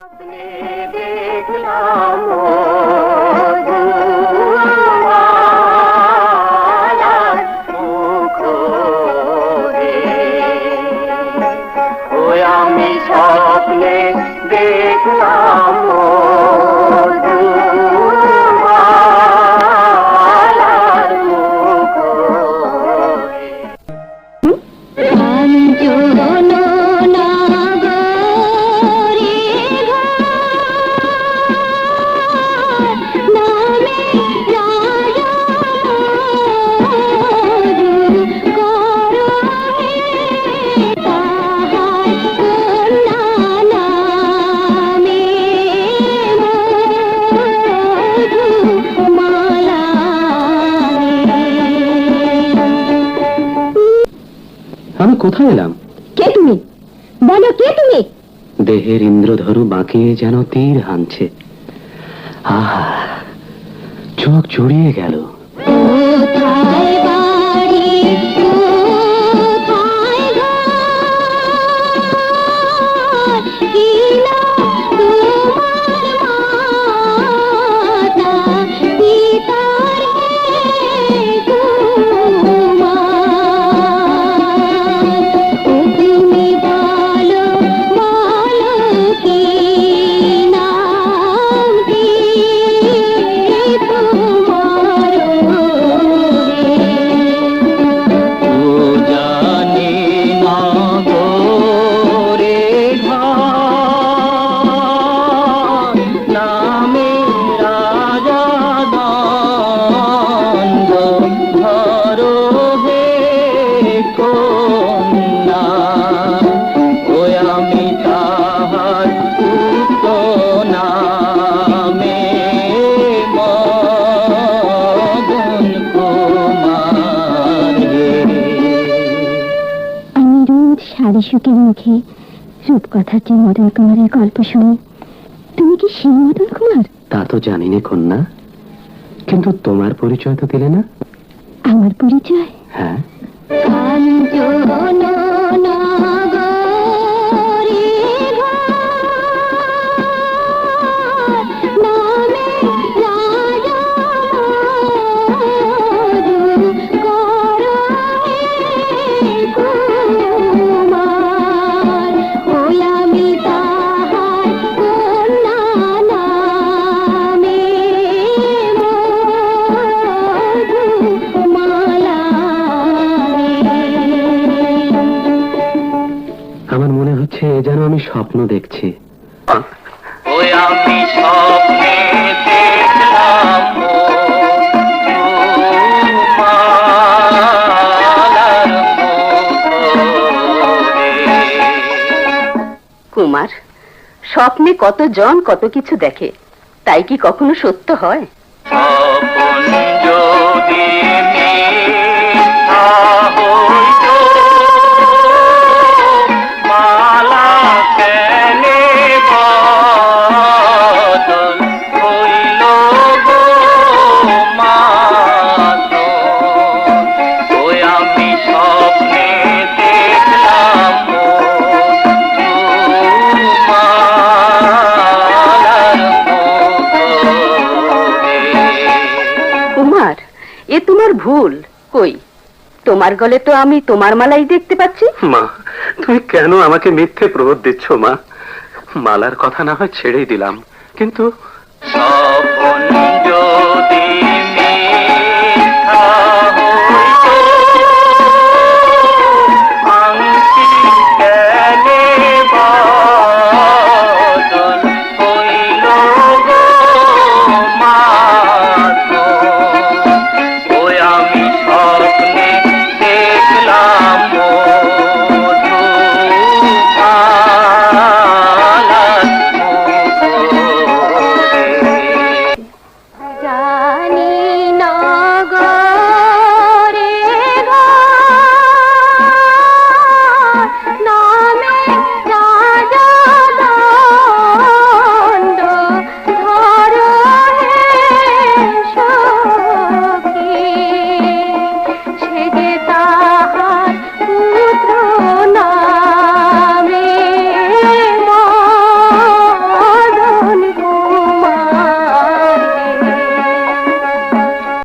আমি স্বপ্নে দেখলাম আমি কোথায় এলাম? কে তুমি? বলো, কে তুমি? দেহের ইন্দ্রধরু বাঁকিয়ে যেন তীর হানছে। আহা, চোখ জুড়িয়ে গেল। সুখের মুখে রূপকথার যে মদন কুমারের গল্প শুনি, তুমি কি সেই মদন কুমার? তা তো জানি না কন্যা, কিন্তু তোমার পরিচয় তো দিলে না। আমার পরিচয়? হ্যাঁ। আমার মনে হচ্ছে যেন আমি স্বপ্ন দেখছি। আমি স্বপ্নে দেখলাম কুমার, স্বপ্নে কতজন কত কিছু দেখে, তাই কি কখনো সত্য হয়? এ তোমার ভুল। কই, তোমার গলে তো আমি তোমার মালাই দেখতে পাচ্ছি। মা, তুমি কেন আমাকে মিথ্যে প্রবোধ দিচ্ছ মা? মালার কথা না হয় ছেড়েই দিলাম, কিন্তু স্বপ্ন যদি